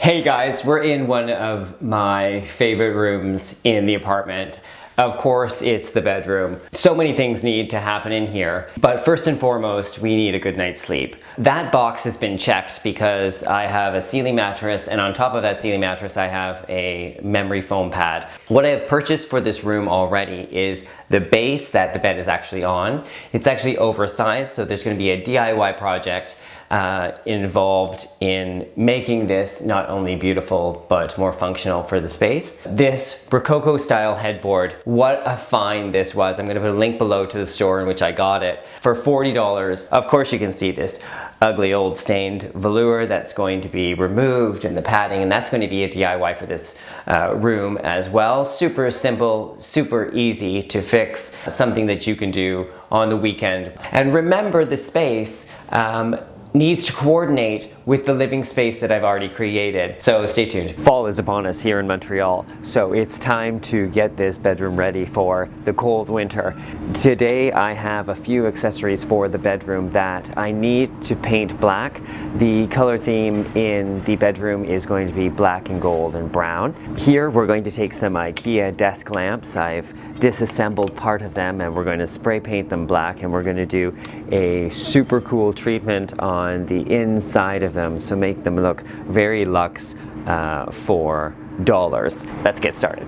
Hey guys, we're in one of my favorite rooms in the apartment. Of course, it's the bedroom. So many things need to happen in here, but first and foremost, we need a good night's sleep. That box has been checked because I have a ceiling mattress, and on top of that ceiling mattress, I have a memory foam pad. What I have purchased for this room already is the base that the bed is actually on. It's actually oversized, so there's gonna be a DIY project involved in making this not only beautiful but more functional for the space. This Rococo style headboard, what a find this was. I'm going to put a link below to the store in which I got it for $40. Of course you can see this ugly old stained velour that's going to be removed and the padding, and that's going to be a DIY for this room as well. Super simple, super easy to fix, something that you can do on the weekend. And remember, the space needs to coordinate with the living space that I've already created. So stay tuned. Fall is upon us here in Montreal, so it's time to get this bedroom ready for the cold winter. Today I have a few accessories for the bedroom that I need to paint black. The color theme in the bedroom is going to be black and gold and brown. Here we're going to take some IKEA desk lamps. I've disassembled part of them and we're going to spray paint them black, and we're going to do a super cool treatment on the inside of them, so make them look very luxe for dollars. Let's get started.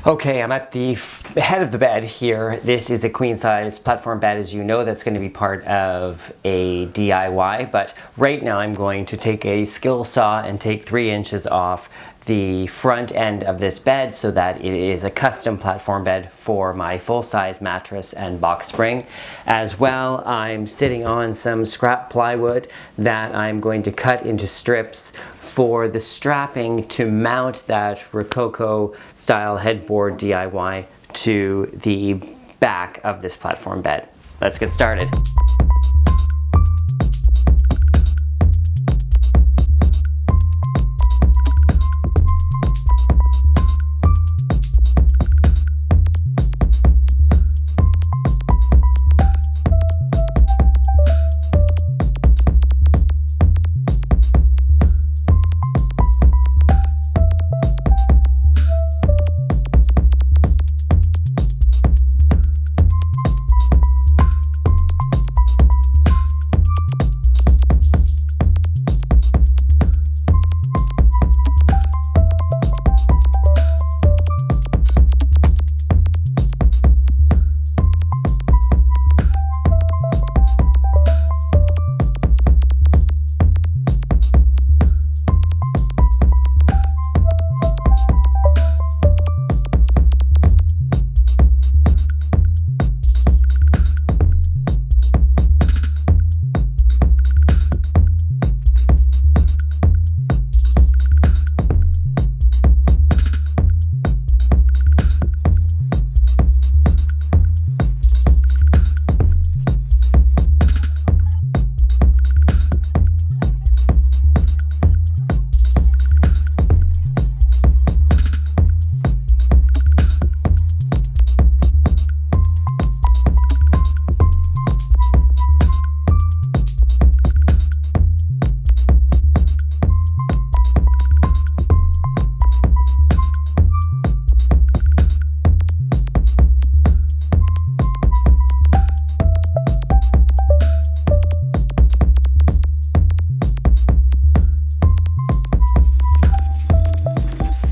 Okay, I'm at the head of the bed here. This is a queen size platform bed, as you know. That's going to be part of a DIY, but right now I'm going to take a skill saw and take 3 inches off the front end of this bed so that it is a custom platform bed for my full-size mattress and box spring. As well, I'm sitting on some scrap plywood that I'm going to cut into strips for the strapping to mount that Rococo style headboard DIY to the back of this platform bed. Let's get started.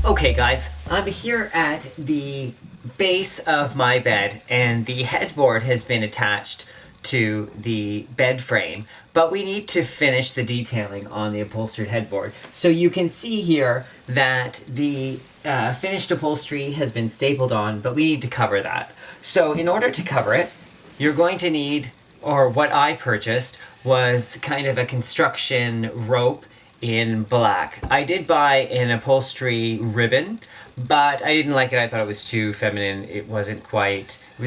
Okay guys, I'm here at the base of my bed, and the headboard has been attached to the bed frame, but we need to finish the detailing on the upholstered headboard. So you can see here that the finished upholstery has been stapled on, but we need to cover that. So in order to cover it, you're going to need, or what I purchased was kind of a construction rope in black. I did buy an upholstery ribbon, but I didn't like it. I thought it was too feminine. It was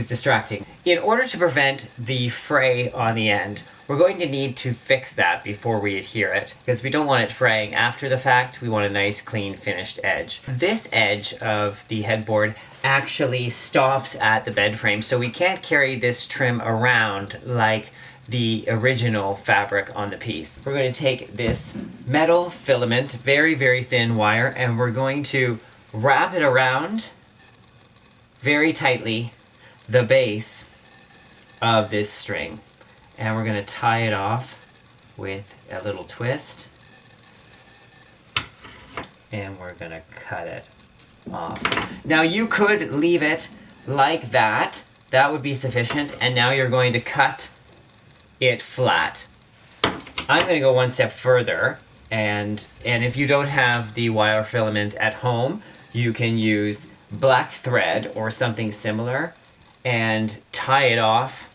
distracting. In order to prevent the fray on the end, We're going to need to fix that before we adhere it, because we don't want it fraying after the fact. We want a nice, clean, finished edge. This edge of the headboard actually stops at the bed frame, so we can't carry this trim around like the original fabric on the piece. We're going to take this metal filament, very, very thin wire, and we're going to wrap it around very tightly the base of this string. And we're going to tie it off with a little twist. And we're going to cut it off. Now you could leave it like that. That would be sufficient. And now you're going to cut it flat. I'm going to go one step further, and if you don't have the wire filament at home, you can use black thread or something similar and tie it off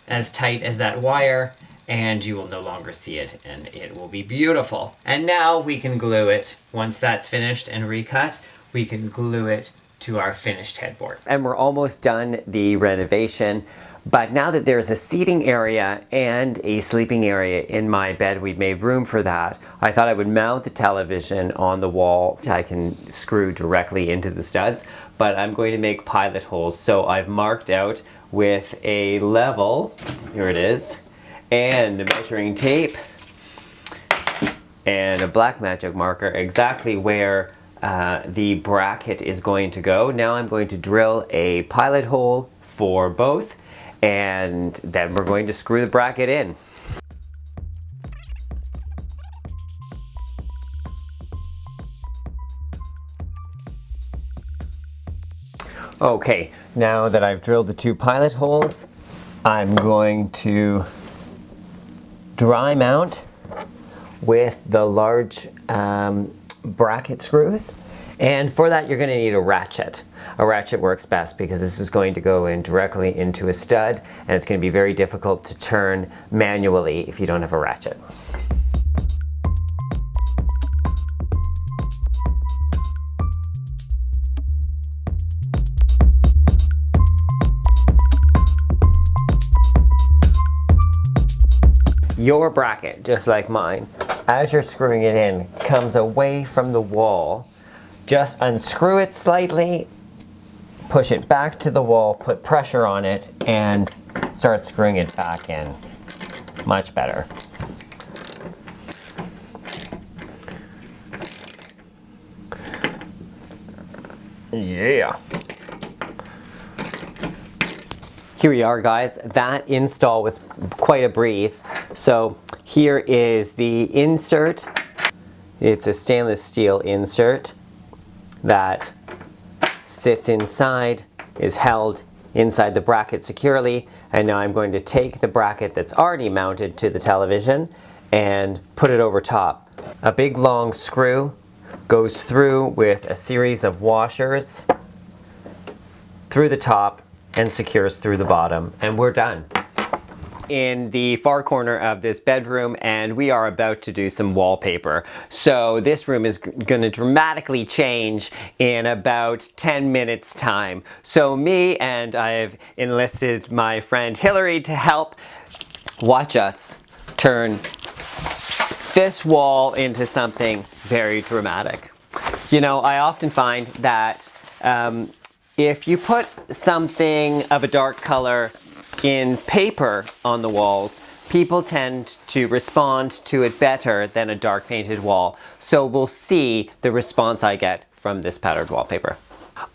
as tight as that wire, and you will no longer see it, and it will be beautiful. And now we can glue it. Once that's finished and recut, we can glue it to our finished headboard. And we're almost done the renovation. But now that there's a seating area and a sleeping area in my bed, we've made room for that. I thought I would mount the television on the wall. I can screw directly into the studs, but I'm going to make pilot holes. So I've marked out with a level, here it is, and a measuring tape, and a black magic marker exactly where the bracket is going to go. Now I'm going to drill a pilot hole for both, and then we're going to screw the bracket in. Okay, now that I've drilled the 2 pilot holes, I'm going to dry mount with the large bracket screws. And for that, you're going to need a ratchet. A ratchet works best because this is going to go in directly into a stud, and it's going to be very difficult to turn manually if you don't have a ratchet. Your bracket, just like mine, as you're screwing it in, comes away from the wall. Just unscrew it slightly, push it back to the wall, put pressure on it, and start screwing it back in. Much better. Yeah. Here we are, guys. That install was quite a breeze. So here is the insert. It's a stainless steel insert that sits inside, is held inside the bracket securely, and now I'm going to take the bracket that's already mounted to the television and put it over top. A big long screw goes through with a series of washers through the top and secures through the bottom, and we're done. In the far corner of this bedroom, and we are about to do some wallpaper. So this room is going to dramatically change in about 10 minutes time. So me and I've enlisted my friend Hillary to help watch us turn this wall into something very dramatic. You know, I often find that if you put something of a dark color in paper on the walls, people tend to respond to it better than a dark painted wall. So we'll see the response I get from this patterned wallpaper.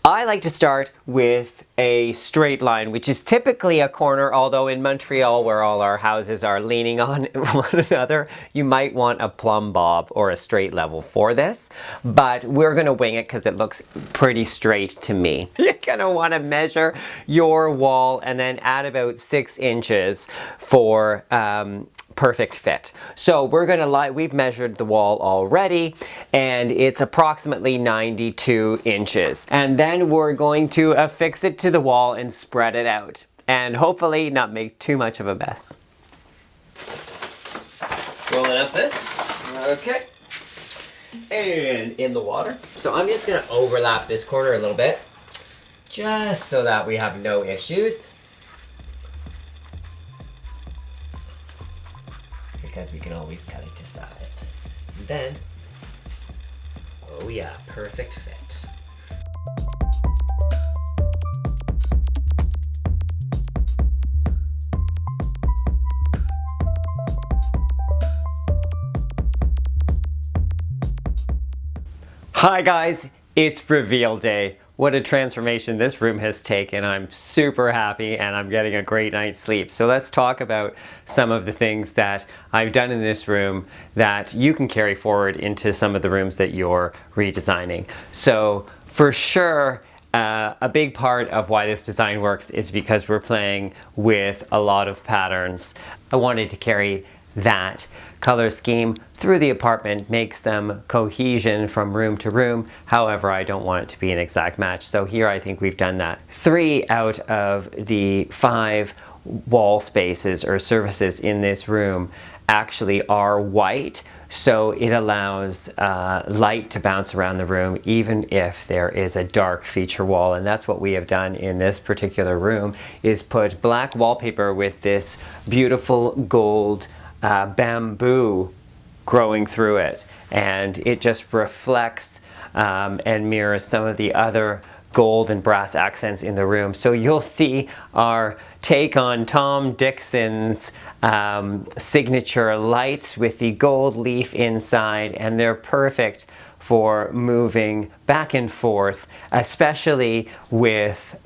I like to start with a straight line, which is typically a corner, although in Montreal, where all our houses are leaning on one another, you might want a plumb bob or a straight level for this, but we're gonna wing it because it looks pretty straight to me. You're gonna wanna measure your wall and then add about 6 inches for perfect fit. So we're gonna we've measured the wall already, and it's approximately 92 inches. And then we're going to affix it to the wall and spread it out, and hopefully not make too much of a mess. Rolling up this, okay. And in the water. So I'm just gonna overlap this corner a little bit, just so that we have no issues. because we can always cut it to size. And then, oh yeah, perfect fit. Hi guys, it's reveal day. What a transformation this room has taken. I'm super happy and I'm getting a great night's sleep. So let's talk about some of the things that I've done in this room that you can carry forward into some of the rooms that you're redesigning. So for sure, a big part of why this design works is because we're playing with a lot of patterns. I wanted to carry that color scheme through the apartment, make some cohesion from room to room. However, I don't want it to be an exact match. So here I think we've done that. 3 out of the 5 wall spaces or surfaces in this room actually are white. So it allows light to bounce around the room even if there is a dark feature wall. And that's what we have done in this particular room, is put black wallpaper with this beautiful gold bamboo growing through it, and it just reflects and mirrors some of the other gold and brass accents in the room. So you'll see our take on Tom Dixon's signature lights with the gold leaf inside, and they're perfect for moving back and forth, especially with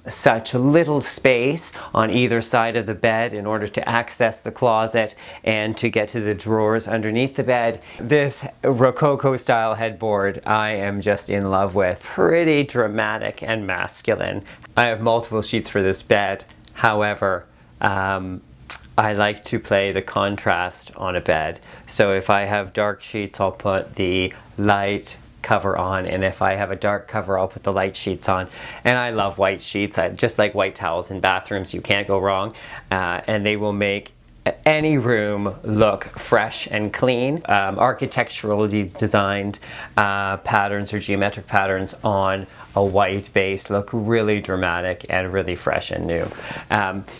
such little space on either side of the bed in order to access the closet and to get to the drawers underneath the bed. This Rococo style headboard I am just in love with. Pretty dramatic and masculine. I have multiple sheets for this bed. However, I like to play the contrast on a bed. So if I have dark sheets, I'll put the light cover on, and if I have a dark cover, I'll put the light sheets on. And I love white sheets. I just like white towels in bathrooms. You can't go wrong, and they will make any room look fresh and clean. Architecturally designed patterns or geometric patterns on a white base look really dramatic and really fresh and new.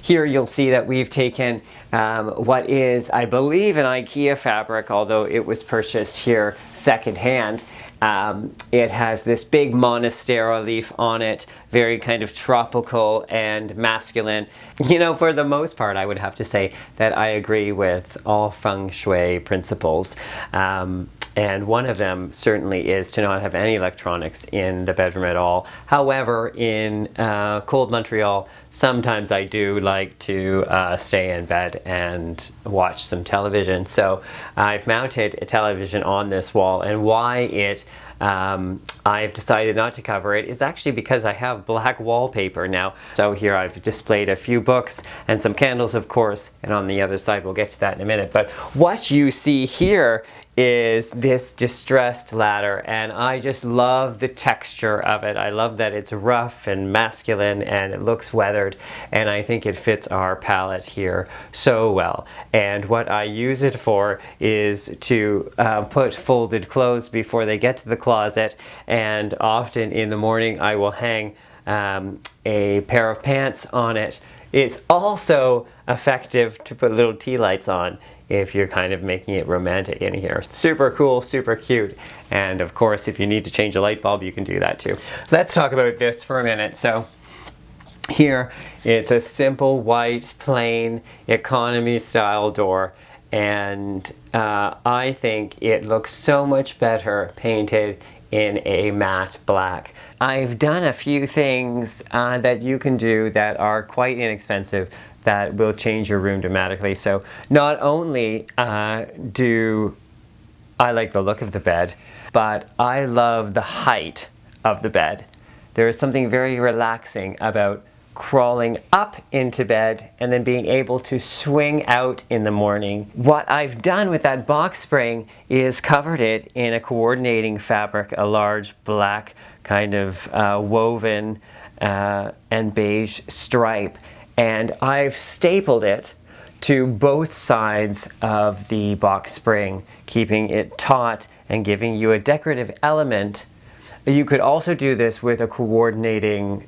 Here you'll see that we've taken what is, I believe, an IKEA fabric, although it was purchased here secondhand. It has this big monstera leaf on it, very kind of tropical and masculine. You know, for the most part, I would have to say that I agree with all feng shui principles. And one of them certainly is to not have any electronics in the bedroom at all. However, in cold Montreal, sometimes I do like to stay in bed and watch some television. So I've mounted a television on this wall, and why I've decided not to cover it is actually because I have black wallpaper now. So here I've displayed a few books and some candles, of course, and on the other side, we'll get to that in a minute. But what you see here is this distressed ladder, and I just love the texture of it. I love that it's rough and masculine and it looks weathered, and I think it fits our palette here so well. And what I use it for is to put folded clothes before they get to the closet, and often in the morning I will hang a pair of pants on it. It's also effective to put little tea lights on if you're kind of making it romantic in here. Super cool, super cute. And of course, if you need to change a light bulb, you can do that too. Let's talk about this for a minute. So here, it's a simple white, plain, economy style door. And I think it looks so much better painted in a matte black. I've done a few things that you can do that are quite inexpensive that will change your room dramatically. So not only do I like the look of the bed, but I love the height of the bed. There is something very relaxing about crawling up into bed and then being able to swing out in the morning. What I've done with that box spring is covered it in a coordinating fabric, a large black kind of woven and beige stripe. And I've stapled it to both sides of the box spring, keeping it taut and giving you a decorative element. You could also do this with a coordinating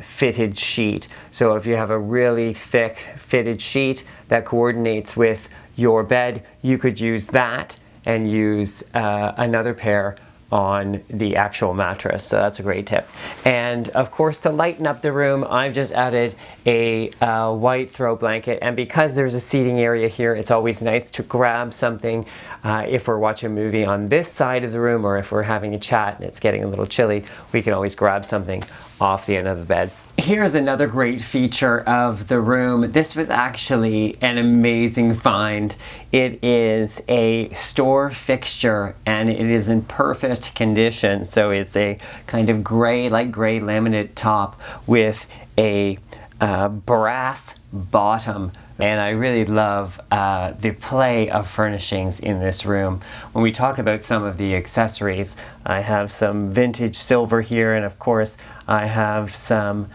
fitted sheet. So if you have a really thick fitted sheet that coordinates with your bed, you could use that and use another pair on the actual mattress. So that's a great tip. And of course, to lighten up the room, I've just added a white throw blanket. And because there's a seating area here, it's always nice to grab something if we're watching a movie on this side of the room, or if we're having a chat and it's getting a little chilly, we can always grab something off the end of the bed. Here's another great feature of the room. This was actually an amazing find. It is a store fixture and it is in perfect condition. So it's a kind of gray, light gray laminate top with a brass bottom. And I really love the play of furnishings in this room. When we talk about some of the accessories, I have some vintage silver here, and of course I have some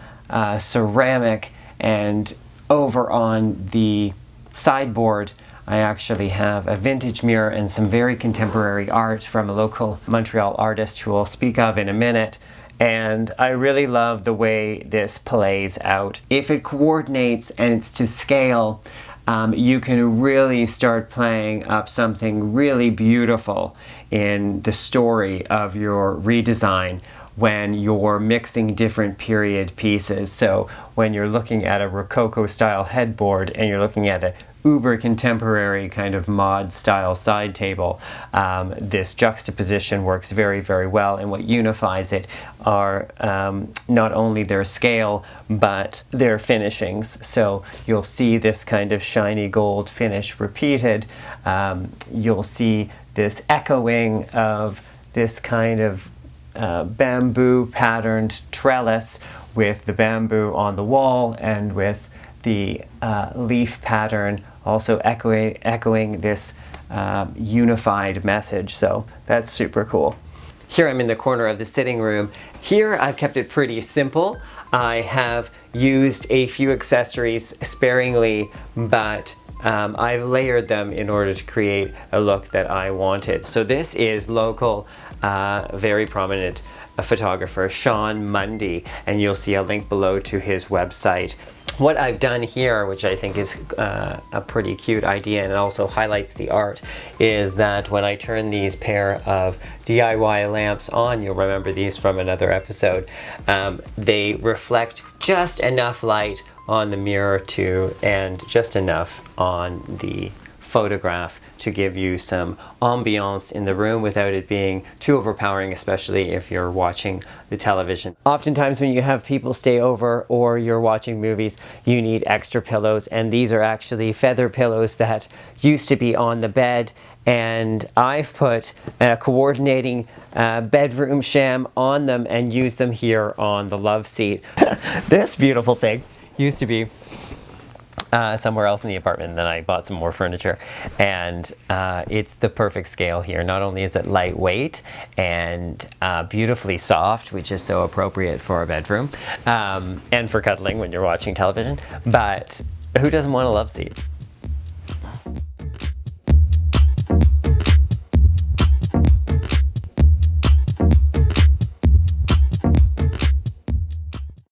ceramic, and over on the sideboard I actually have a vintage mirror and some very contemporary art from a local Montreal artist who I'll speak of in a minute. And I really love the way this plays out. If it coordinates and it's to scale, you can really start playing up something really beautiful in the story of your redesign when you're mixing different period pieces. So when you're looking at a Rococo style headboard and you're looking at a uber contemporary kind of mod style side table, this juxtaposition works very, very well. And what unifies it are not only their scale, but their finishings. So you'll see this kind of shiny gold finish repeated. You'll see this echoing of this kind of bamboo patterned trellis with the bamboo on the wall and with the leaf pattern also echoing this unified message. So that's super cool. Here I'm in the corner of the sitting room. Here I've kept it pretty simple. I have used a few accessories sparingly, but I've layered them in order to create a look that I wanted. So this is local, very prominent photographer Sean Mundy, and you'll see a link below to his website. What I've done here, which I think is a pretty cute idea and it also highlights the art, is that when I turn these pair of DIY lamps on, you'll remember these from another episode, they reflect just enough light on the mirror and just enough on the photograph to give you some ambiance in the room without it being too overpowering, especially if you're watching the television. Oftentimes when you have people stay over or you're watching movies, you need extra pillows, and these are actually feather pillows that used to be on the bed, and I've put a coordinating bedroom sham on them and used them here on the love seat. This beautiful thing used to be somewhere else in the apartment, and then I bought some more furniture, and it's the perfect scale here. Not only is it lightweight and beautifully soft, which is so appropriate for a bedroom and for cuddling when you're watching television, but who doesn't want a love seat?